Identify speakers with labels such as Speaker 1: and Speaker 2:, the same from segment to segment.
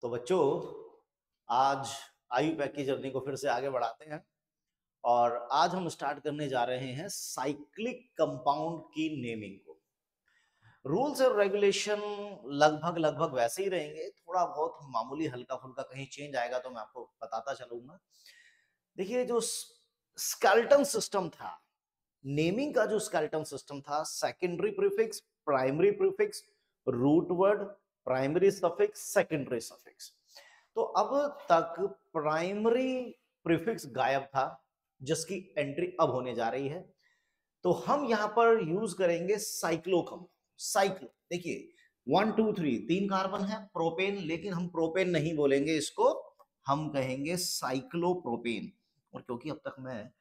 Speaker 1: तो बच्चों, आज आयुपैक की जर्नी को फिर से आगे बढ़ाते हैं और आज हम स्टार्ट करने जा रहे हैं साइक्लिक कंपाउंड की नेमिंग को। रूल्स और रेगुलेशन लगभग लगभग वैसे ही रहेंगे, थोड़ा बहुत मामूली हल्का फुल्का कहीं चेंज आएगा तो मैं आपको बताता चलूंगा। देखिए, जो स्केलेटन सिस्टम था, नेमिंग का जो स्केलेटन सिस्टम था, secondary prefix, primary prefix, root word, primary suffix, secondary suffix. तो अब तक प्राइमरी प्रीफिक्स गायब था, जिसकी एंट्री अब होने जा रही है। तो हम यहां पर यूज करेंगे साइक्लो कंपाउंड। साइक्लो, देखिए 1 2 3 3 कार्बन है प्रोपेन, लेकिन हम प्रोपेन नहीं बोलेंगे इसको, हम कहेंगे साइक्लोप्रोपेन। और क्योंकि अब तक मैं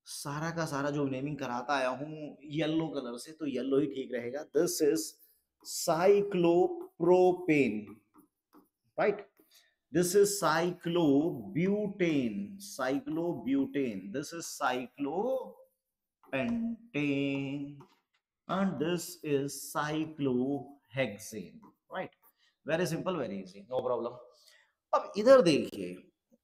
Speaker 1: सारा का सारा जो नेमिंग कराता आया हूं येलो कलर से, तो येलो ही ठीक रहेगा। This is cyclopropane, right? This is cyclobutane, cyclobutane. This is cyclopentane and this is cyclohexane, right? Very simple, very easy, no problem. अब इधर देखिए,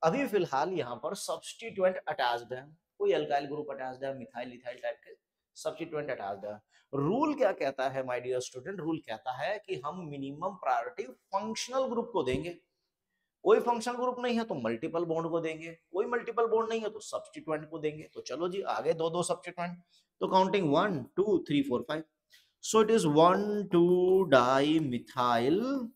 Speaker 1: अभी फिलहाल यहाँ पर सब्स्टिट्यूएंट अटैच्ड है, कोई अल्काइल ग्रुप अटैच्ड है, मिथाइल इथाइल टाइप के सब्स्टिट्यूएंट अटैच्ड है। रूल क्या कहता है माय डियर स्टूडेंट? रूल कहता है कि हम मिनिमम प्रायोरिटी फंक्शनल ग्रुप को देंगे। कोई फंक्शनल ग्रुप नहीं है तो मल्टीपल बॉन्ड को देंगे, कोई मल्टीपल बॉन्ड नहीं है तो सब्स्टिट्यूएंट को देंगे। तो चलो जी, आगे दो दो सब्स्टिट्यूएंट, तो counting 1 2 3 4 5। So it is 1,2-dimethyl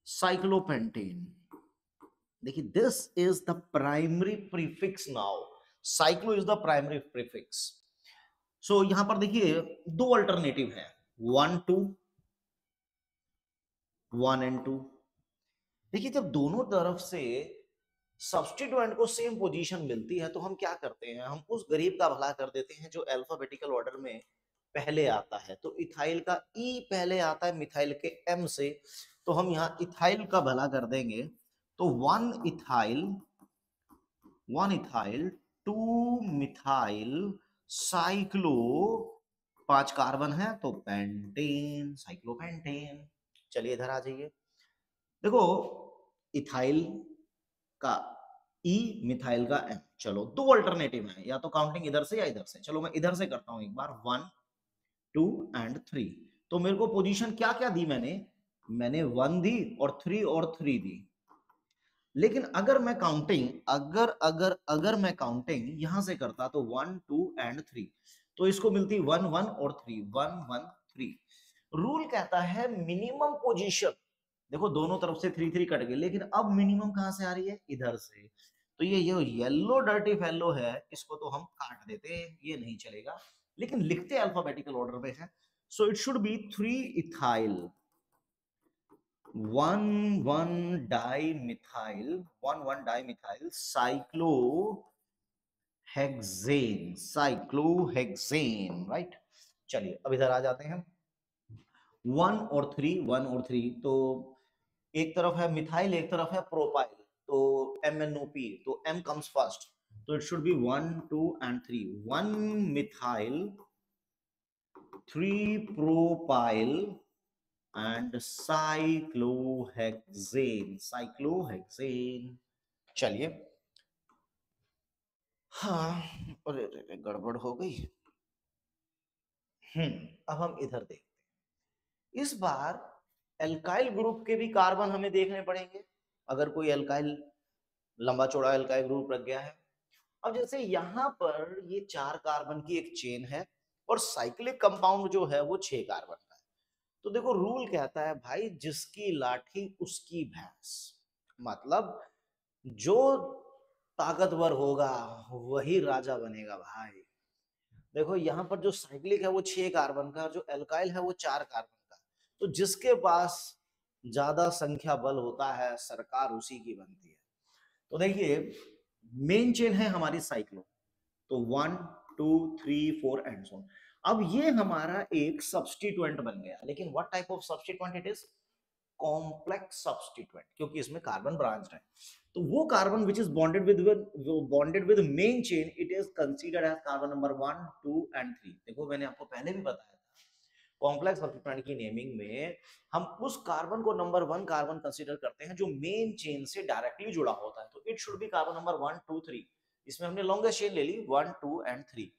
Speaker 1: cyclopentane. देखिए, this is the primary prefix now. Cyclo is the primary prefix. So यहां पर देखिए दो अल्टरनेटिव है, 1 2 1 and 2। देखिए, जब दोनों तरफ से सब्स्टिट्यूएंट को सेम पोजीशन मिलती है तो हम क्या करते हैं, हम उस गरीब का भला कर देते हैं जो अल्फाबेटिकल ऑर्डर में पहले आता है। तो इथाइल का ई पहले आता है मिथाइल के एम से, तो हम यहाँ इथाइल का भला कर देंगे। तो 1 इथाइल 2 मिथाइल साइक्लो, 5 कार्बन है तो पेंटेन, साइक्लोपेंटेन। चलिए इधर आ जाइए, देखो इथाइल का ई, मिथाइल का एम। चलो दो अल्टरनेटिव है, या तो काउंटिंग इधर से या इधर से। चलो मैं इधर से करता हूं एक बार, 1 2 and 3। तो मेरे को पोजीशन क्या क्या दी, मैंने 1 दी और 3 और 3 दी। लेकिन अगर मैं काउंटिंग अगर मैं काउंटिंग यहां से करता तो 1 2 and 3, तो इसको मिलती 1 1 और 3, 1 1 3। रूल कहता है मिनिमम पोजीशन, देखो दोनों तरफ से 3 3 कट गए, लेकिन अब मिनिमम कहां से आ रही है? इधर से। तो ये येलो डर्टी फेलो है, इसको तो हम काट देते हैं, ये नहीं चलेगा, लेकिन लिखते अल्फाबेटिकल ऑर्डर में है। So it should be 3 ethyl 1 1 dimethyl 1 1 dimethyl cyclohexane, right? चलिए अब इधर आ जाते हैं, 1 और 3, 1 और 3। तो एक तरफ है मिथाइल, एक तरफ है प्रोपाइल, तो MnOP, तो M comes first, तो it should be 1 2 and 3। 1 methyl 3 propyl and cyclohexane. चलिए, हाँ, अरे गड़बड़ हो गई। अब हम इधर देखते हैं। इस बार एल्काइल ग्रुप के भी कार्बन हमें देखने पड़ेंगे, अगर कोई एल्काइल लंबा चौड़ा एल्काइल ग्रुप रख गया है। अब जैसे यहां पर ये 4 कार्बन की एक चेन है और साइक्लिक कंपाउंड जो है वो 6 कार्बन का है। तो देखो रूल कहता है भाई, जिसकी लाठी उसकी भैंस, मतलब जो ताकतवर होगा वही राजा बनेगा भाई। देखो यहाँ पर जो साइक्लिक है वो 6 कार्बन का, जो एल्काइल है वो 4 कार्बन का। तो जिसके पास ज्यादा संख्या बल होता है, सरकार उसी की बनती है। तो देखिए, मेन चेन है हमारी साइक्लो, तो 1 2 3 4 एंड सो ऑन। अब ये हमारा एक सब्स्टिट्यूएंट बन गया, लेकिन what type of substituent it is? Complex substituent, क्योंकि इसमें कार्बन ब्रांच है। तो वो carbon which is bonded with main chain, it is considered as carbon number 1 2 and 3। देखो मैंने आपको पहले भी बताया था, कॉम्प्लेक्स सब्स्टिट्यूएंट की नेमिंग में हम उस कार्बन को नंबर 1 कार्बन कंसीडर करते हैं जो मेन चेन से डायरेक्टली जुड़ा होता है, तो it should be carbon number 1 2 3। इसमें हमने लॉन्गेस्ट चेन ले ली 1 2 एंड 3।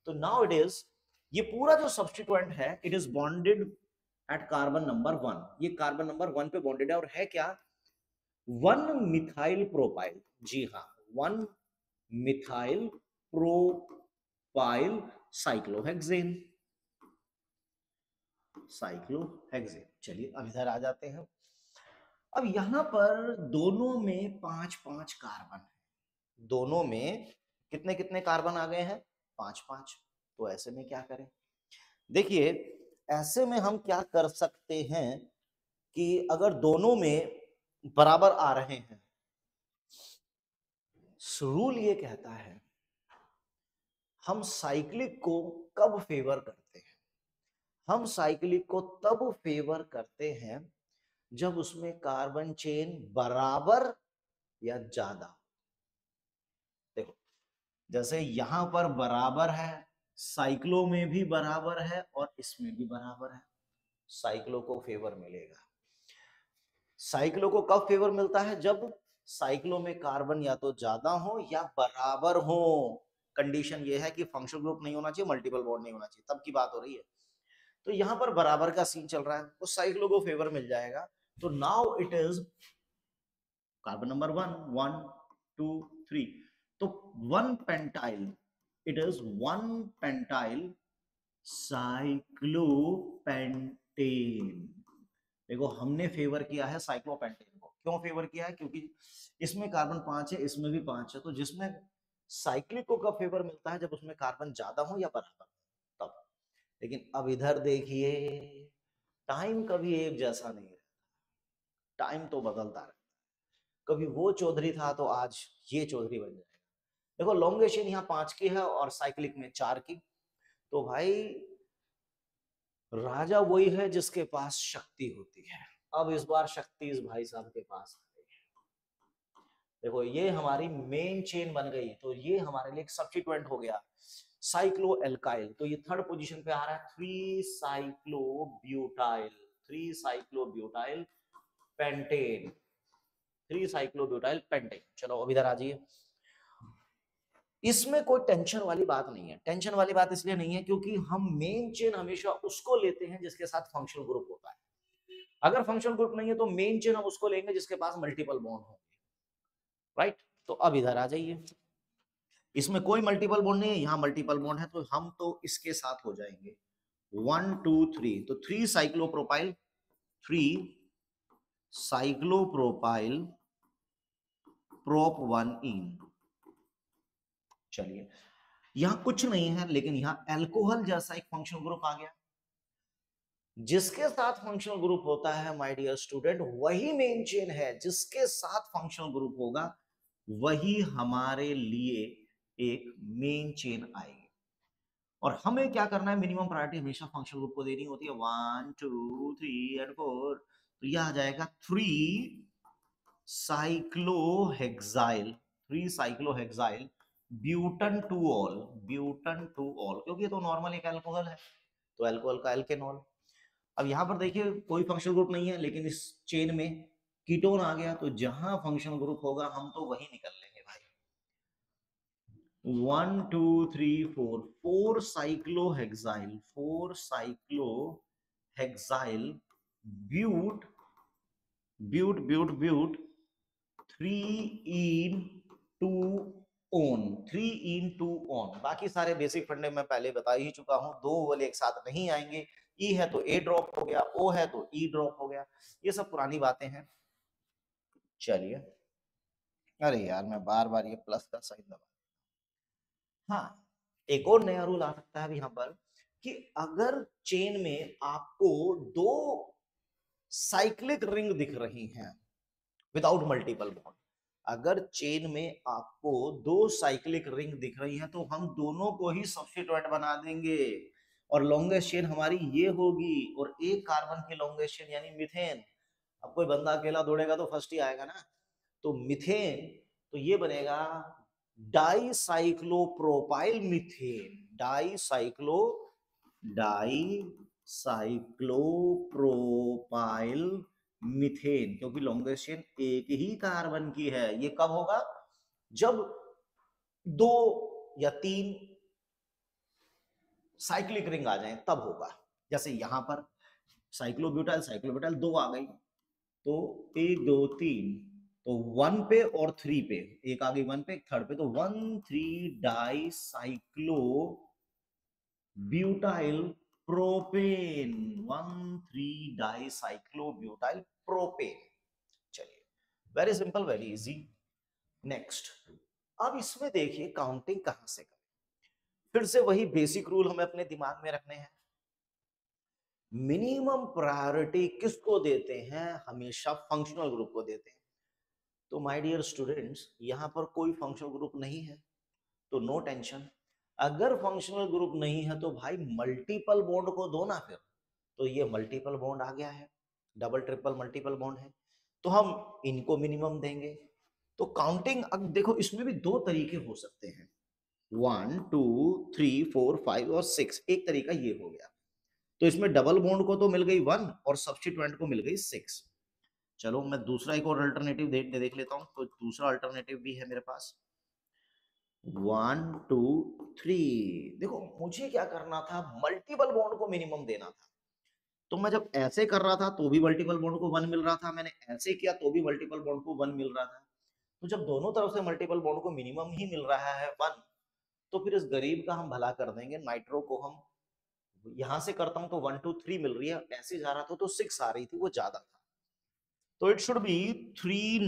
Speaker 1: तो नाउ इट इज, ये पूरा जो सब्स्टिट्यूएंट है it is bonded at carbon number 1। ये कार्बन नंबर 1 पे बॉन्डेड है और है क्या, 1 मिथाइल प्रोपाइल। जी हाँ, 1 मिथाइल प्रोपाइल साइक्लोहेक्सेन। साइक्लोहेक्सेन। चलिए अब इधर आ जाते हैं। अब यहां पर दोनों में 5-5 कार्बन है। दोनों में कितने कितने कार्बन आ गए हैं, 5-5। तो ऐसे में क्या करें, देखिए ऐसे में हम क्या कर सकते हैं कि अगर दोनों में बराबर आ रहे हैं, रूल ये कहता है हम साइक्लिक को कब फेवर करते हैं, हम साइक्लिक को तब फेवर करते हैं जब उसमें कार्बन चेन बराबर या ज्यादा। देखो जैसे यहां पर बराबर है, साइक्लो में भी बराबर है और इसमें भी बराबर है, साइक्लो को फेवर मिलेगा। साइक्लो को कब फेवर मिलता है, जब साइक्लो में कार्बन या तो ज्यादा हो या बराबर हो। कंडीशन ये है कि फंक्शनल ग्रुप नहीं होना चाहिए, मल्टीपल बॉन्ड नहीं होना चाहिए, तब की बात हो रही है। तो यहां पर बराबर का सीन चल रहा है, तो साइक्लो को फेवर मिल जाएगा। तो now it is carbon number 1 1 2 3। तो 1 pentyl, it is 1 pentyl cyclopentane. देखो हमने फेवर किया है साइक्लोपेंटेन को। क्यों फेवर किया है, क्योंकि इसमें कार्बन 5 है, इसमें भी 5 है। तो जिसमें साइक्लिक को कब फेवर मिलता है, जब उसमें कार्बन ज्यादा हो या बराबर तब। लेकिन अब इधर देखिए, टाइम कभी एक जैसा नहीं रहता, टाइम तो बदलता रहता है। कभी वो चौधरी था तो आज ये चौधरी बन जाएगा। देखो लॉन्गेशन यहाँ 5 की है और साइक्लिक में 4 की। तो भाई राजा वही है जिसके पास शक्ति होती है। अब इस बार शक्ति इस भाई साहब के पास आ गई है। देखो ये हमारी मेन चेन बन गई, तो ये हमारे लिए एक सब्स्टिट्यूएंट हो गया साइक्लो एल्काइल। तो ये थर्ड पोजीशन पे आ रहा है 3 साइक्लोब्यूटाइल, 3 साइक्लोब्यूटाइल पेंटेन, 3 साइक्लोब्यूटाइल पेंटेन। चलो अब इधर आ जाइए। इसमें कोई टेंशन वाली बात नहीं है। टेंशन वाली बात इसलिए नहीं है क्योंकि हम मेन चेन हमेशा उसको लेते हैं जिसके साथ फंक्शनल ग्रुप होता है। अगर फंक्शनल ग्रुप नहीं है तो मेन चेन हम उसको लेंगे जिसके पास मल्टीपल बॉन्ड होंगे, राइट। तो अब इधर आ जाइए, इसमें कोई मल्टीपल बॉन्ड नहीं है, यहाँ मल्टीपल बॉन्ड है, तो हम तो इसके साथ हो जाएंगे 1 2 3। तो 3 साइक्लोप्रोपाइल, 3 साइक्लोप्रोपाइल प्रोप 1 इन। चलिए यहां कुछ नहीं है, लेकिन यहां अल्कोहल जैसा एक फंक्शनल ग्रुप आ गया। जिसके साथ फंक्शनल ग्रुप होता है माय डियर स्टूडेंट, वही मेन चेन है। जिसके साथ फंक्शनल ग्रुप होगा वही हमारे लिए एक मेन चेन आएगी। और हमें क्या करना है, मिनिमम प्रायोरिटी हमेशा फंक्शनल ग्रुप को देनी होती है। 1 2 3 एंड 4। तो यह आ जाएगा 3 cyclohexyl, 3 cyclohexyl butan two ol, butan two ol, क्योंकि ये तो नॉर्मल एक अल्कोहल है, तो अल्कोहल का एल्केनॉल। अब यहां पर देखिए कोई फंक्शनल ग्रुप नहीं है, लेकिन इस चेन में कीटोन आ गया, तो जहां फंक्शनल ग्रुप होगा हम तो वही निकल लेंगे भाई। 1 2 3 4, 4 cyclohexyl, 4 cyclohexyl but but but but 3 ene 2 one, 3 ene 2 one. बाकी सारे बेसिक फंडे मैं पहले बता ही चुका हूं, दो वाले एक साथ नहीं आएंगे। ई है तो ए ड्रॉप हो गया, ओ है तो ई ड्रॉप हो गया, ये सब पुरानी बातें हैं। चलिए, अरे यार मैं बार बार ये प्लस का साइन दबा। हाँ, एक और नया रूल आ सकता है यहाँ पर कि अगर चेन में आपको दो साइक्लिक रिंग दिख रही हैं विदाउट मल्टीपल बॉन्ड, अगर चेन में आपको दो साइक्लिक रिंग दिख रही है तो हम दोनों को ही सब्स्टिट्यूएंट बना देंगे और लॉन्गेस्ट चेन हमारी ये होगी। और एक कार्बन की लॉन्गेस्ट चेन यानी मीथेन, अब कोई बंदा अकेला दौड़ेगा तो फर्स्ट ही आएगा ना, तो मीथेन, तो ये बनेगा डाईसाइक्लोप्रोपाइल मीथेन, डाईसाइक्लो, डाई साइक्लोप्रोपाइल मीथेन, क्योंकि लॉन्गेस्ट चेन एक ही कार्बन की है। ये कब होगा? जब 2 या 3 साइक्लिक रिंग आ जाए तब होगा। जैसे यहां पर साइक्लोब्यूटाइल साइक्लोब्यूटाइल 2 आ गई, तो 1 2 3, तो 1 पे और 3 पे, एक आ गई 1 पे एक थर्ड पे, तो 1,3 di cyclo butyl propane, 1,3 di cyclo butyl propane. चलिए, very simple, very easy. Next, अब इसमें देखिए काउंटिंग कहां से करें। फिर से वही बेसिक रूल हमें अपने दिमाग में रखने हैं। मिनिमम प्रायोरिटी किसको देते हैं? हमेशा फंक्शनल ग्रुप को देते हैं। तो माय डियर स्टूडेंट्स, यहां पर कोई फंक्शनल ग्रुप नहीं है, तो नो टेंशन। अगर फंक्शनल ग्रुप नहीं है तो भाई मल्टीपल बॉन्ड को दो ना फिर। तो ये मल्टीपल बॉन्ड आ गया है, डबल ट्रिपल मल्टीपल बॉन्ड है, तो हम इनको मिनिमम देंगे। तो काउंटिंग, अब देखो इसमें भी 2 तरीके हो सकते हैं, 1 2 3 4 5 और 6। एक तरीका ये हो गया, तो इसमें डबल बॉन्ड को तो मिल गई 1 और सब्स्टिट्यूएंट को मिल गई 6। चलो मैं दूसरा एक और अल्टरनेटिव देख लेता हूं। तो दूसरा अल्टरनेटिव भी है मेरे पास, 1 2 3। देखो मुझे क्या करना था, मल्टीपल बॉन्ड को मिनिमम देना था। तो मैं जब ऐसे कर रहा था तो भी मल्टीपल बॉन्ड को 1 मिल रहा था, मैंने ऐसे किया तो भी मल्टीपल बॉन्ड को 1 मिल रहा था। तो जब दोनों तरफ से मल्टीपल बॉन्ड को मिनिमम ही मिल रहा है 1, तो फिर इस गरीब का हम भला कर देंगे। नाइट्रो को हम यहां से करता हूं तो 1 2 3 मिल रही है, ऐसे जा रहा था तो 6 आ रही थी, वो ज्यादा था। तो it should be 3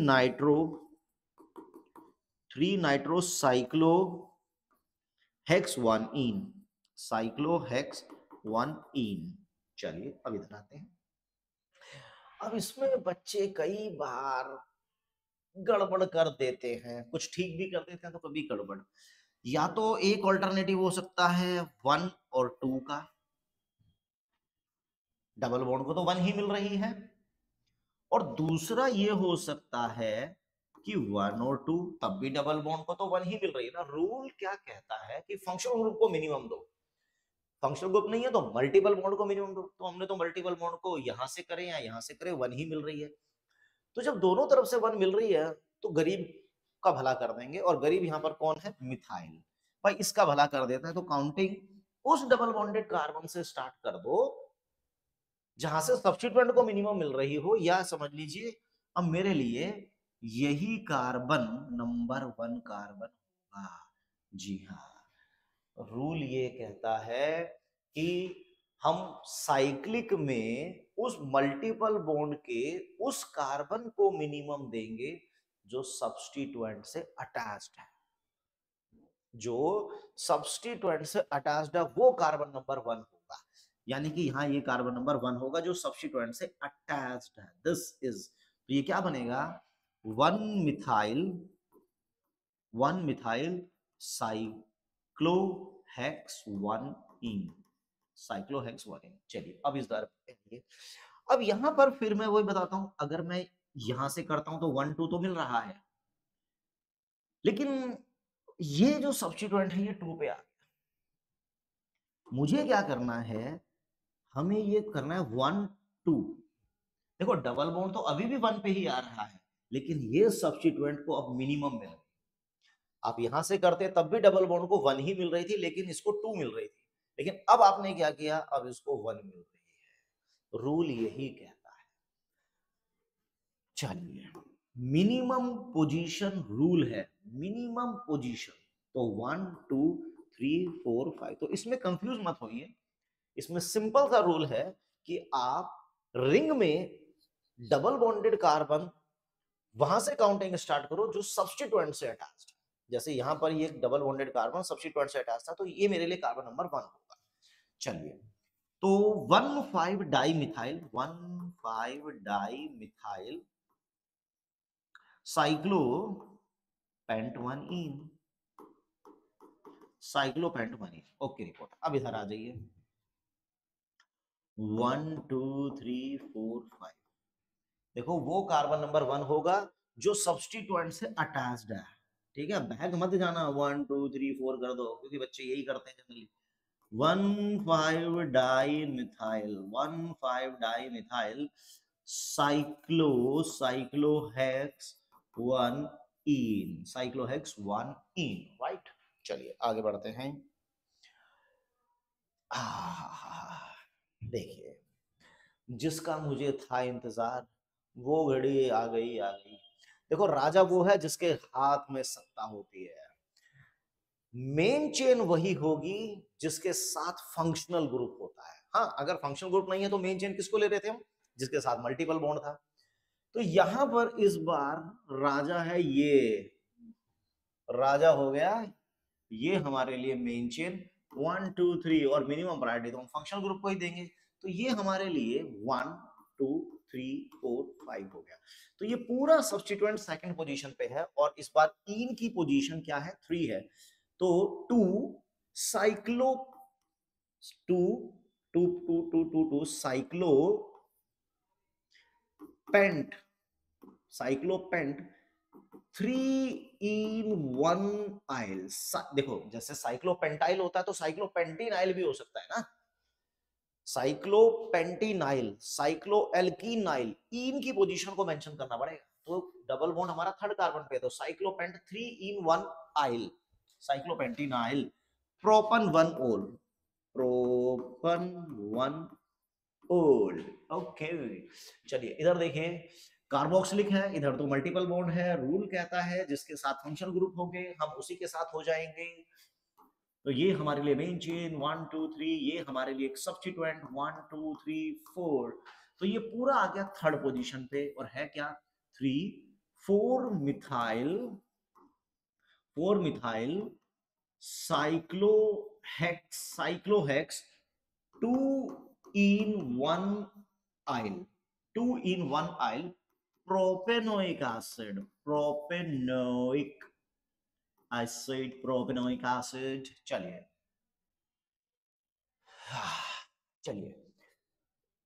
Speaker 1: nitro cyclo hex 1 ene, cyclo hex 1 इन। चलिए अब इधर आते हैं। अब इसमें बच्चे कई बार गड़बड़ कर देते हैं, कुछ ठीक भी कर देते हैं तो कभी गड़बड़। या तो एक ऑल्टरनेटिव हो सकता है 1 और 2 का, डबल बॉन्ड को तो 1 ही मिल रही है, और दूसरा ये हो सकता है कि 1 और 2, तब भी डबल बॉन्ड को तो 1 ही मिल रही है ना। रूल क्या कहता है कि फंक्शनल ग्रुप को मिनिमम दो, फंक्शनल ग्रुप नहीं है तो मल्टीपल बॉन्ड को मिनिमम दो। तो हमने तो मल्टीपल बॉन्ड को यहां से करे या यहां से करे, 1 ही मिल रही है। तो जब दोनों तरफ से 1 मिल रही है तो गरीब का भला कर देंगे, और गरीब यहां पर कौन है? मिथाइल। भाई इसका भला कर देते हैं। तो काउंटिंग उस डबल बॉन्डेड कार्बन से स्टार्ट कर दो जहां से सब्स्टिट्यूएंट को मिनिमम मिल रही हो, या समझ लीजिए अब मेरे लिए यही कार्बन नंबर 1 कार्बन होगा। जी हाँ, रूल ये कहता है कि हम साइक्लिक में उस मल्टीपल बॉन्ड के उस कार्बन को मिनिमम देंगे जो सब्स्टिट्यूएंट से अटैच्ड है। जो सब्स्टिट्यूएंट से अटैच्ड है वो कार्बन नंबर 1 होगा। यानी कि यहाँ ये कार्बन नंबर 1 होगा जो सब्स्टिट्यूएंट से अटैच्ड है। दिस इज, तो ये क्या बनेगा? 1 मिथाइल साइक्लोहेक्स 1 इन, साइक्लोहेक्स 1 इन। चलिए अब इस बार अब यहां पर फिर मैं वही बताता हूं, अगर मैं यहां से करता हूं तो 1 2 तो मिल रहा है, लेकिन ये जो सब्स्टिट्यूएंट है ये 2 पे आ गया। मुझे क्या करना है, हमें ये करना है 1 2। देखो डबल बॉन्ड तो अभी भी 1 पे ही आ रहा है, लेकिन ये सब्स्टिट्यूएंट को अब मिनिमम मिल रही है। आप यहां से करते तब भी डबल बॉन्ड को 1 ही मिल रही थी, लेकिन इसको 2 मिल रही थी। लेकिन अब आपने क्या किया, अब इसको 1 मिल रही है। रूल यही कहता है। चलिए, मिनिमम पोजीशन रूल है, मिनिमम पोजीशन। तो 1 2 3 4 5, तो इसमें कंफ्यूज मत होइए। इसमें सिंपल सा रूल है कि आप रिंग में डबल बॉन्डेड कार्बन वहां से काउंटिंग स्टार्ट करो जो सब्स्टिट्यूएंट से अटैच्ड है। जैसे यहां पर ये डबल बॉन्डेड कार्बन सब्स्टिट्यूएंट से अटैच था, तो ये मेरे लिए कार्बन नंबर 1 होगा। चलिए, तो 1,5 di methyl, 1,5 di methyl cyclo pent 1 ene, cyclo pent 1 ene. Okay report, अब इधर आ जाइए। 1 2 3 4 5, देखो वो कार्बन नंबर 1 होगा जो सब्स्टिट्यूएंट से अटैच्ड है। ठीक है, बैग मत जाना 1 2 3 4 कर दो, क्योंकि बच्चे यही करते हैं generally. 1,5-dimethyl, 1,5-dimethyl साइक्लोहेक्स 1-ene, साइक्लोहेक्स 1-ene, right. चलिए आगे बढ़ते हैं। देखिए, जिसका मुझे था इंतजार वो घड़ी आ गई आ गई। देखो, राजा वो है जिसके हाथ में सत्ता होती है। मेन चेन वही होगी जिसके साथ फंक्शनल ग्रुप होता है। हाँ, अगर फंक्शनल ग्रुप नहीं है तो मेन चेन किसको ले रहे थे हम? जिसके साथ मल्टीपल बॉन्ड था। तो यहां पर इस बार राजा है, ये राजा हो गया, ये हमारे लिए मेन चेन 1 2 3 और मिनिमम प्रायोरिटी तो हम फंक्शनल ग्रुप को ही देंगे। तो ये हमारे लिए 1 2 3 4 5 हो गया। तो ये पूरा सब्स्टिट्यूएंट सेकंड पोजीशन पे है और इस बार इन की पोजीशन क्या है? 3 है। तो 2 साइक्लो 2 2 2 2 2 2 साइक्लो पेंट, साइक्लोपेंट 3-in-1 आइल। देखो, जैसे साइक्लोपेंटाइल होता है तो साइक्लोपेंटीनाइल भी हो सकता है ना। साइक्लोपेंटीनाइल, साइक्लोएल्कीनाइल, इन की पोजीशन को मेंशन करना पड़ेगा। तो डबल बॉन्ड हमारा थर्ड कार्बन पे है तो साइक्लोपेंट 3-in-1 आइल, साइक्लोपेंटीनाइल। प्रोपन 1 ओल, प्रोपन 1 ओल। ओके, चलिए इधर देखिए, कार्बोक्सिलिक है, इधर तो मल्टीपल बॉन्ड है। रूल कहता है जिसके साथ फंक्शनल ग्रुप होंगे हम उसी के साथ हो जाएंगे। तो ये हमारे लिए मेन चेन 1 2 3, ये हमारे लिए एक सब्स्टिट्यूएंट 1 2 3 4। तो ये पूरा आ गया थर्ड पोजीशन पे और है क्या? 3 4 methyl, 4 methyl cyclohex, cyclohex 2-in-1 yl, 2-in-1 yl propanoic acid, propanoic acid, propanoic acid. चलिए चलिए,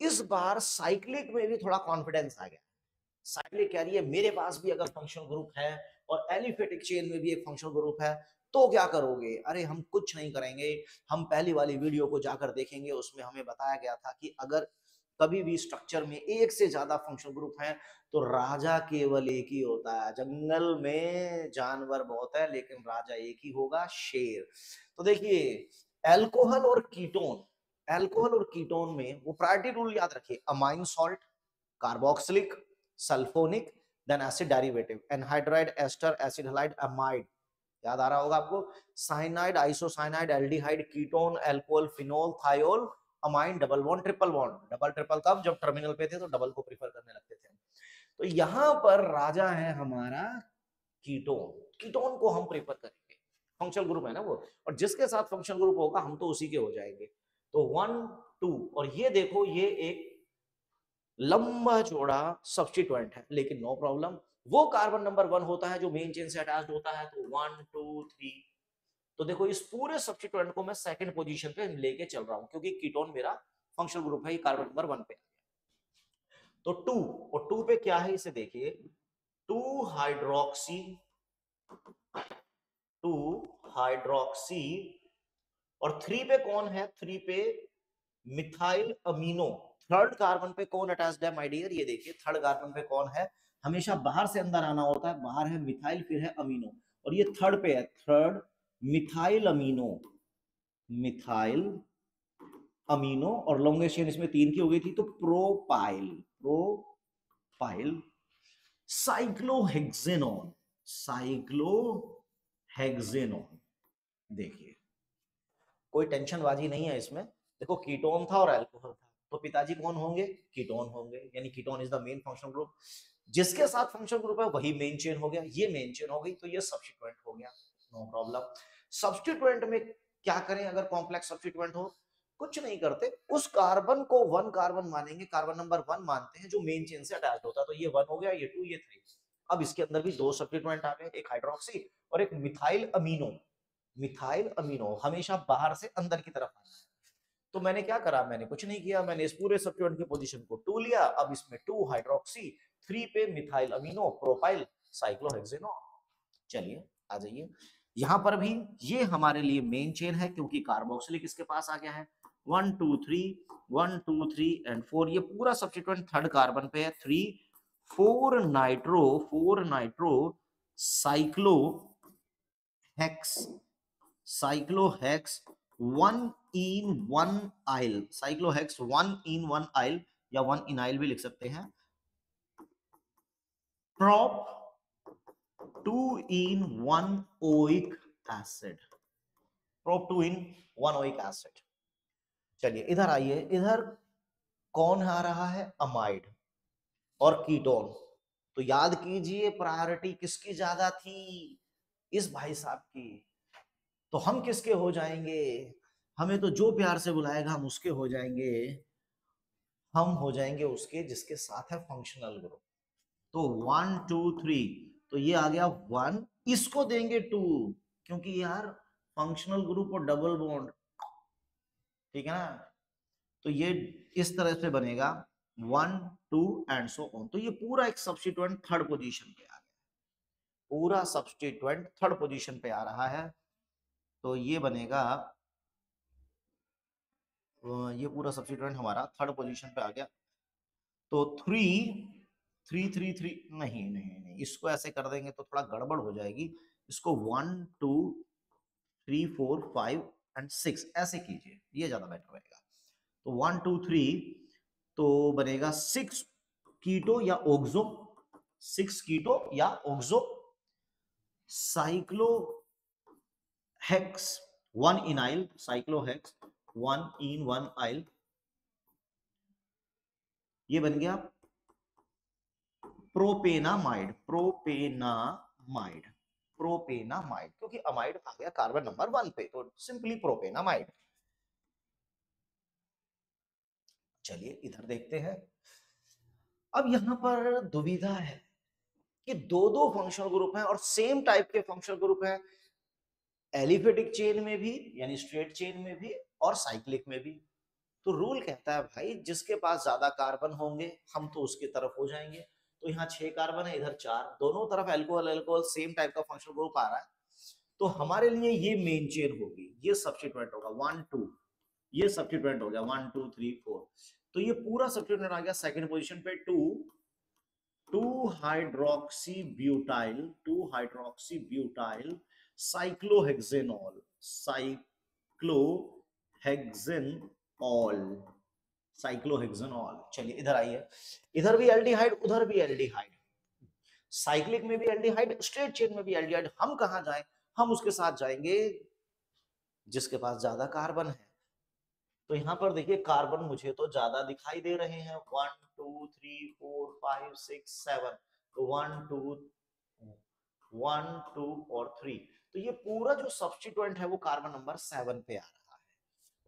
Speaker 1: इस बार साइक्लिक में भी थोड़ा कॉन्फिडेंस आ गया। साइक्लिक कह रही है मेरे पास भी अगर फंक्शनल ग्रुप है और एलिफेटिक चेन में भी एक फंक्शनल ग्रुप है तो क्या करोगे? अरे हम कुछ नहीं करेंगे, हम पहली वाली वीडियो को जाकर देखेंगे, उसमें हमें बताया गया था कि अगर कभी भी स्ट्रक्चर में एक से ज्यादा फंक्शनल ग्रुप है तो राजा केवल एक ही होता है। जंगल में जानवर बहुत है लेकिन राजा एक ही होगा, शेर। तो देखिए, एल्कोहल और कीटोन, एल्कोहल और कीटोन में वो प्रायोरिटी रूल याद रखिए, amine salt, carboxylic, sulphonic, then acid derivative, anhydride, ester, acid halide, amide. याद आ रहा होगा आपको? Cyanide, isocyanide, aldehyde, ketone, alcohol, phenol, thiol, amine, double bond, triple bond. Double triple कब? जब टर्मिनल पे थे तो डबल को प्रीफर करने लगते थे। तो यहां पर राजा है हमारा कीटोन, कीटोन को हम प्रेफर करेंगे, फंक्शनल ग्रुप है ना वो, और जिसके साथ फंक्शनल ग्रुप होगा हम तो उसी के हो जाएंगे। तो 1 2, और ये देखो ये एक लंबा चौड़ा सब्स्टिट्यूएंट है लेकिन नो प्रॉब्लम, वो कार्बन नंबर 1 होता है जो मेन चेन से अटैच्ड होता है। तो 1 2 3, तो देखो इस पूरे सब्स्टिट्यूएंट को मैं सेकंड पोजीशन पे लेके चल रहा हूं क्योंकि कीटोन मेरा फंक्शनल ग्रुप है, ये कार्बन नंबर 1 पे। तो 2, और 2 पे क्या है इसे देखिए, 2 हाइड्रोक्सी, 2 हाइड्रोक्सी, और 3 पे कौन है? 3 पे मिथाइल अमीनो। थर्ड कार्बन पे कौन अटैच्ड है माय डियर? ये देखिए थर्ड कार्बन पे कौन है? हमेशा बाहर से अंदर आना होता है, बाहर है मिथाइल फिर है अमीनो, और ये थर्ड पे है, third methyl amino, methyl amino, और लॉन्गेस्ट चेन इसमें 3 की हो गई थी तो प्रोपाइल, प्रोपाइल साइक्लोहेक्सेनॉन, साइक्लोहेक्सेनॉन। देखिए कोई टेंशनबाजी नहीं है इसमें। देखो कीटोन था और अल्कोहल था तो पिताजी कौन होंगे? कीटोन होंगे, यानी ketone is the main functional group. जिसके साथ फंक्शनल ग्रुप है वही मेन चेन हो गया, ये मेन चेन हो गई तो ये सब्स्टिट्यूएंट हो गया, नो प्रॉब्लम। सब्स्टिट्यूएंट में क्या करें अगर कॉम्प्लेक्स सब्स्टिट्यूएंट हो? कुछ नहीं करते, उस कार्बन को 1 कार्बन मानेंगे, कार्बन नंबर 1 मानते हैं जो मेन चेन से अटैच होता है। तो ये 1 हो गया, ये 2, ये 3। अब इसके अंदर भी 2 सब्स्टिट्यूएंट आ गए, एक हाइड्रोक्सी और एक मिथाइल अमीनो। मिथाइल अमीनो हमेशा बाहर से अंदर की तरफ आना है। तो मैंने क्या करा? मैंने कुछ नहीं किया, मैंने इस पूरे सब्स्टिट्यूएंट की पोजीशन को 2 लिया। अब इसमें 2 हाइड्रोक्सी, 3 पे मिथाइल अमीनो, प्रोपाइल, साइक्लोहेक्सेनॉन। चलिए आ जाइए, यहां पर भी ये हमारे लिए मेन चेन है क्योंकि कार्बोक्सिलिक इसके पास आ गया है 1 2 3 1 2 3 एंड 4, ये पूरा सब्स्टिट्यूएंट थर्ड कार्बन पे है 3 4 नाइट्रो साइक्लोहेक्स साइक्लोहेक्स 1 इन 1 आइल, साइक्लोहेक्स 1 इन 1 आइल या 1 इनाइल भी लिख सकते हैं, prop 2 in 1 oic acid, prop 2 in 1 oic acid। चलिए इधर आइए, इधर कौन आ रहा है, अमाइड और कीटोन। तो याद कीजिए प्रायोरिटी किसकी ज्यादा थी, इस भाई साहब की। तो हम किसके हो जाएंगे, हमें तो जो प्यार से बुलाएगा हम उसके हो जाएंगे, हम हो जाएंगे उसके जिसके साथ है फंक्शनल ग्रुप। तो 1 2 3, तो ये आ गया 1, इसको देंगे 2 क्योंकि यार फंक्शनल ग्रुप और डबल बॉन्ड, ठीक है ना। तो ये इस तरह से बनेगा 1 2 एंड सो ऑन। तो ये पूरा एक सब्स्टिट्यूएंट थर्ड पोजीशन पे आ गया, पूरा सब्स्टिट्यूएंट थर्ड पोजीशन पे आ रहा है। तो ये बनेगा, ये पूरा सब्स्टिट्यूएंट हमारा थर्ड पोजीशन पे आ गया। तो 3 नहीं नहीं नहीं, इसको ऐसे कर देंगे तो थोड़ा गड़बड़ हो जाएगी। इसको 1 2 3 4 5 एंड 6 ऐसे कीजिए, ये ज्यादा बेटर रहेगा। तो 1 2 3 तो बनेगा 6 कीटो या ओक्सो, 6 कीटो या ओक्सो साइक्लोहेक्स 1 इनाइल, साइक्लोहेक्स 1 इन 1 आइल, ये बन गया प्रोपेनामाइड, प्रोपेनामाइड, प्रोपेनामाइड, क्योंकि अमाइड आ गया कार्बन नंबर 1 पे, तो सिंपली प्रोपेनामाइड। चलिए इधर देखते हैं। अब यहां पर दुविधा है कि दो दो फंक्शनल ग्रुप हैं और सेम टाइप के फंक्शनल ग्रुप हैं, एलिफेटिक चेन में भी यानी स्ट्रेट चेन में भी और साइक्लिक में भी। तो रूल कहता है भाई जिसके पास ज्यादा कार्बन होंगे हम तो उसकी तरफ हो जाएंगे। तो यहाँ 6 कार्बन है, इधर 4, दोनों तरफ अल्कोहल अल्कोहल सेम टाइप का फंक्शनल ग्रुप आ रहा है। तो हमारे लिए ये मेन चेन होगी, ये सब्स्टिट्यूएंट होगा 1 2, ये सब्स्टिट्यूएंट हो गया 1 2 3 4। तो ये पूरा सब्स्टिट्यूएंट आ गया सेकंड पोजीशन पे 2 2 hydroxy butyl, 2 hydroxy butyl cyclohexanol, cyclohexanol, cyclohexanol. चलिए इधर आइए, इधर भी एल्डिहाइड उधर भी एल्डिहाइड, साइक्लिक में भी एल्डिहाइड स्ट्रेट चेन में भी एल्डिहाइड। हम कहां जाएं, हम उसके साथ जाएंगे जिसके पास ज्यादा कार्बन है। तो यहाँ पर देखिए कार्बन मुझे तो ज्यादा दिखाई दे रहे हैं 1 2 3 4 5 6 7, तो 1 2 1 2 और 3। तो ये पूरा जो सब्स्टिट्यूएंट है वो कार्बन नंबर 7 पे आ रहा है।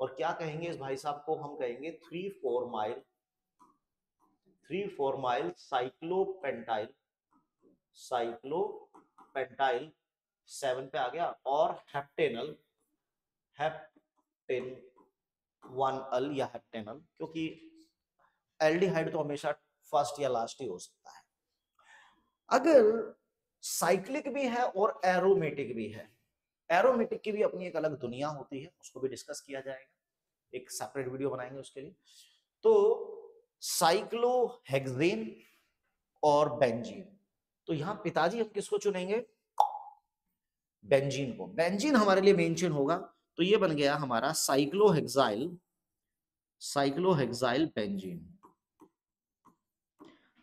Speaker 1: और क्या कहेंगे इस भाई साहब को, हम कहेंगे 3 4 माइल, 3 4 माइल साइक्लोपेंटाइल, साइक्लोपेंटाइल 7 पे आ गया। और हेप्टेनल, हेप्टेन 1 अल या हेप्टेनल, क्योंकि एल्डिहाइड तो हमेशा फर्स्ट या लास्ट ही हो सकता है। अगर साइक्लिक भी है और एरोमेटिक भी है, एरोमेटिक की भी अपनी एक अलग दुनिया होती है, उसको भी डिस्कस किया जाएगा, एक सेपरेट वीडियो बनाएंगे उसके लिए। तो साइक्लोहेक्सेन और बेंजीन, तो यहां पिताजी हम किसको चुनेंगे, बेंजीन को। बेंजीन हमारे लिए मेन चेन होगा, तो ये बन गया हमारा साइक्लोहेक्साइल, साइक्लोहेक्साइल बेंजीन।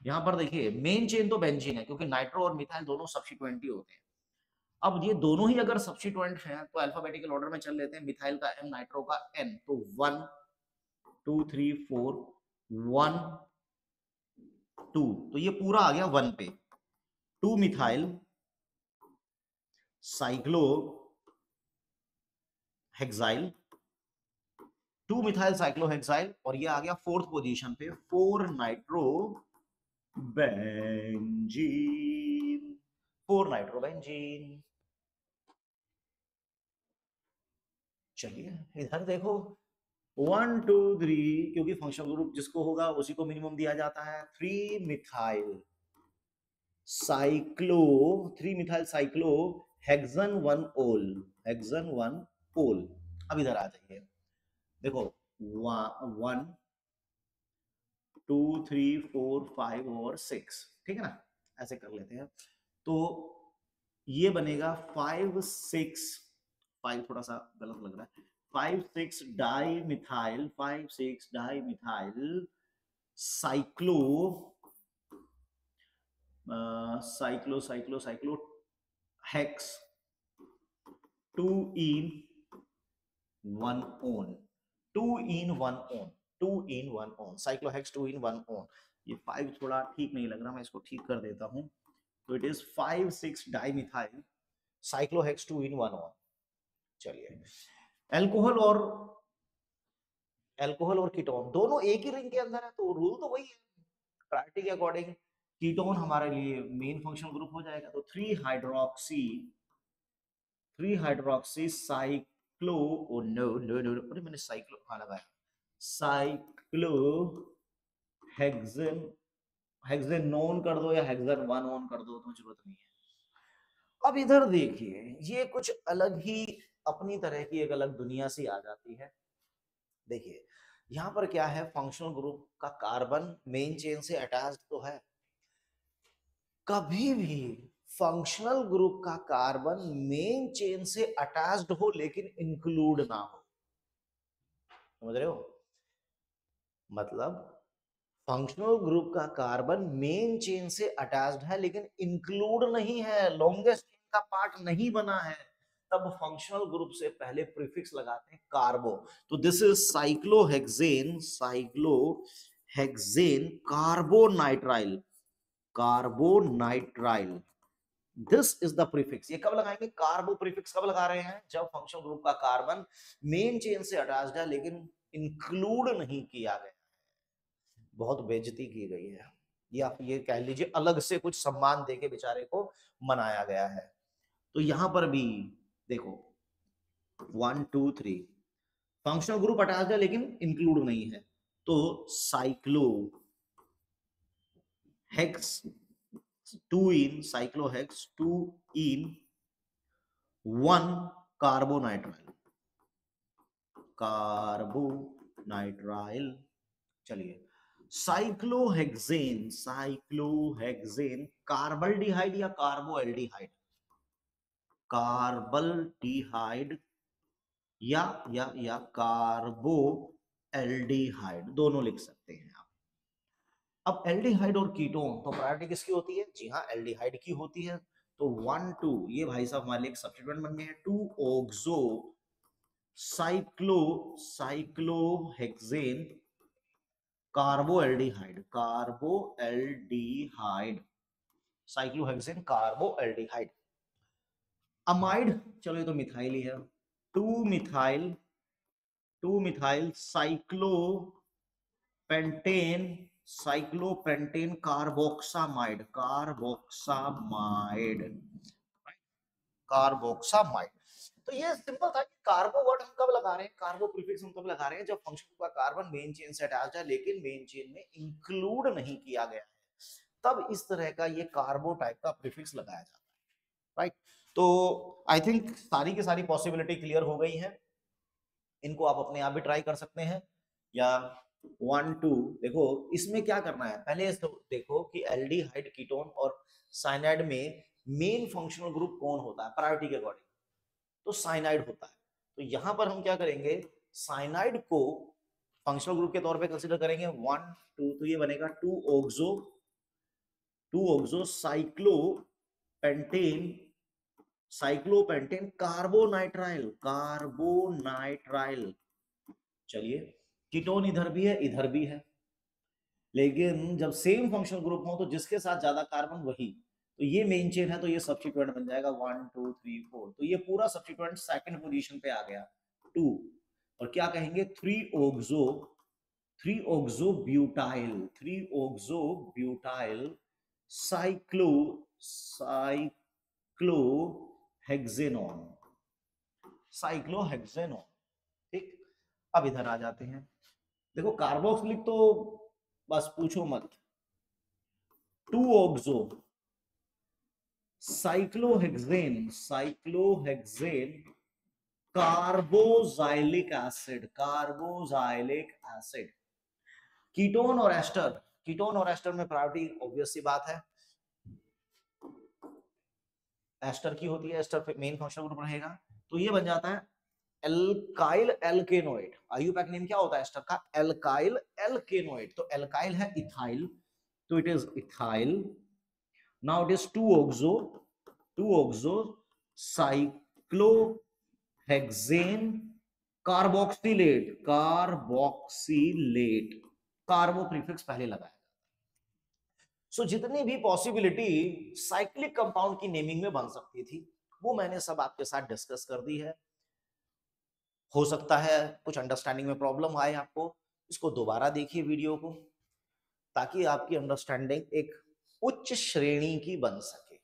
Speaker 1: यहां पर देखिए मेन चेन तो बेंजीन है क्योंकि नाइट्रो और मिथाइल दोनों सब्स्टिट्यूएंट ही होते हैं। अब ये दोनों ही अगर सब्स्टिट्यूएंट हैं तो अल्फाबेटिकल ऑर्डर में चल लेते हैं, मिथाइल का M, नाइट्रो का N, तो 1 2 3 4 1 2, तो ये पूरा आ गया 1 पे। 2 methyl cyclo hexyl, 2 methyl cyclohexyl, और ये आ गया फोर्थ पोजीशन पे 4 नाइट्रो बेंजीन, 4 नाइट्रो बेंजीन। चलिए इधर देखो 1 2 3, क्योंकि फंक्शनल ग्रुप जिसको होगा उसी को मिनिमम दिया जाता है। 3 methyl cyclo, 3 methyl cyclo hexane 1 ओल, हेक्सन 1 ओल। अब इधर आ जाइए, देखो 1 2 3 4 5 और 6, ठीक है ना, ऐसे कर लेते हैं। तो ये बनेगा 5 6, 5 थोड़ा सा गलत लग रहा है, 5 6 di methyl, 5 6 die methyl cyclo, cyclo cyclo cyclo hex 2 इन 1 ओन, 2 इन 1 ओन, 2 इन 1 ओन, साइक्लोहेक्स 2 इन 1 ओन। ये 5 थोड़ा ठीक नहीं लग रहा, मैं इसको ठीक कर देता हूं। तो it is 5 6 dimethyl साइक्लोहेक्स 2 in 1 own. चलिए, अल्कोहल और कीटोन दोनों एक ही रिंग के अंदर है, तो रूल तो वही है, प्रायोरिटी के अकॉर्डिंग कीटोन हमारे लिए मेन फंक्शनल ग्रुप हो जाएगा। तो 3 hydroxy cyclo, oh no no no, अरे मैंने साइक्लो हाँ लगाया, साइक्लो हेक्सेन, हेक्सेन नोन कर दो या हेक्सेन 1 ऑन कर दो, तो जरूरत नहीं है। अब इधर देखिए, ये कुछ अलग ही अपनी तरह की एक अलग दुनिया सी आ जाती है। देखिए यहां पर क्या है, फंक्शनल ग्रुप का कार्बन मेन चेन से अटैच्ड तो है, कभी भी फंक्शनल ग्रुप का कार्बन मेन चेन से अटैच्ड हो लेकिन इंक्लूड ना हो, समझ रहे हो? मतलब फंक्शनल ग्रुप का कार्बन मेन चेन से अटैच्ड है लेकिन इंक्लूड नहीं है, लॉन्गेस्ट चेन का पार्ट नहीं बना है, तब फंक्शनल ग्रुप से पहले प्रीफिक्स लगाते हैं कार्बो। तो this is cyclohexane, cyclohexane carbonitrile, carbonitrile, this is the prefix. ये कब लगाएंगे, कार्बो प्रीफिक्स कब लगा रहे हैं, जब फंक्शनल ग्रुप का कार्बन मेन चेन से अटैच्ड है लेकिन इंक्लूड नहीं किया गया। बहुत बेइज्जती की गई है, या ये कह लीजिए अलग से कुछ सम्मान देके बेचारे को मनाया गया है। तो यहां पर भी देखो 1 2 3 फंक्शनल ग्रुप अटैच्ड है लेकिन इंक्लूड नहीं है, तो साइक्लो हेक्स 2 इन, साइक्लोहेक्स 2 इन 1 कार्बोनाइट्राइल, कार्बोनाइट्राइल। चलिए, साइक्लोहेक्सेन, साइक्लोहेक्सेन कार्बल्डिहाइड या कार्बोएल्डिहाइड, कार्बल्डिहाइड या कार्बोएल्डिहाइड दोनों लिख सकते हैं आप। अब एल्डिहाइड और कीटोन तो प्रायोरिटी किसकी होती है, जी हाँ एल्डिहाइड की होती है। तो 1 2 ये भाई साहब हमारे लिए एक सब्स्टिट्यूएंट बन गए हैं, 2 oxo cyclo, cyclohexane carbaldehyde, carbaldehyde, cyclohexane carbaldehyde. Amide, चलो ये तो मिथाइल ही है, 2 methyl, 2 methyl cyclopentane, cyclopentane carboxamide, carboxamide, carboxamide. तो ये सिंपल था कि कार्बो वर्ड हम कब लगा रहे हैं, कार्बो प्रीफिक्स हम कब लगा रहे हैं, जब फंक्शन का कार्बन मेन चेन से अटैच्ड है लेकिन मेन चेन में इंक्लूड नहीं किया गया है, तब इस तरह का ये कार्बो टाइप का प्रीफिक्स लगाया जाता है, राइट। तो आई थिंक सारी की सारी पॉसिबिलिटी क्लियर हो गई है, इनको आप अपने आप भी ट्राई कर सकते हैं। या 1 2 देखो इसमें क्या करना है, पहले तो देखो कि एल्डिहाइड कीटोन और साइनाइड में मेन फंक्शनल ग्रुप कौन होता है प्रायोरिटी के अकॉर्डिंग, तो साइनाइड होता है। तो यहां पर हम क्या करेंगे, साइनाइड को फंक्शनल ग्रुप के तौर पे कंसीडर करेंगे 1 2, तो ये बनेगा 2 oxo, 2 oxo cyclopentane, cyclopentane carbonitrile, carbonitrile. चलिए, कीटोन इधर भी है इधर भी है, लेकिन जब सेम फंक्शनल ग्रुप हो तो जिसके साथ ज्यादा कार्बन वही, तो ये मेन चेन है तो ये सब्स्टिट्यूएंट बन जाएगा 1 2 3 4, तो ये पूरा सब्स्टिट्यूएंट सेकंड पोजीशन पे आ गया 2, और क्या कहेंगे 3 oxo, 3 oxo butyl, 3 oxo butyl cyclo, cyclohexanone, cyclohexanone, ठीक। अब इधर आ जाते हैं, देखो कार्बोक्सिलिक तो बस पूछो मत, 2 oxo cyclohexane, cyclohexane carboxylic acid, carboxylic acid. Ketone और एस्टर, कीटोन और एस्टर में प्रायोरिटी ऑब्वियस सी बात है एस्टर की होती है, एस्टर मेन फंक्शनल ग्रुप रहेगा, तो ये बन जाता है एल्काइल एल्केनोइड। आईयूपैक नेम क्या होता है एस्टर का? Alkyl alkanoate. तो एल्काइल है इथाइल, तो it is ethyl. Now it is two oxo cyclohexane carboxylate, carboxylate, carbo prefix पहले लगाया। सो जितनी भी पॉसिबिलिटी साइक्लिक कंपाउंड की नेमिंग में बन सकती थी वो मैंने सब आपके साथ डिस्कस कर दी है। हो सकता है कुछ अंडरस्टैंडिंग में प्रॉब्लम आए आपको, इसको दोबारा देखिए वीडियो को, ताकि आपकी अंडरस्टैंडिंग एक उच्च श्रेणी की बन सके।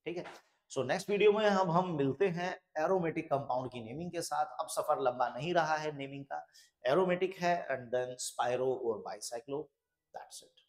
Speaker 1: ठीक है, सो नेक्स्ट वीडियो में हम मिलते हैं एरोमेटिक कंपाउंड की नेमिंग के साथ। अब सफर लंबा नहीं रहा है नेमिंग का, एरोमेटिक है एंड देन स्पाइरो और बाइसाइक्लो, दैट्स इट।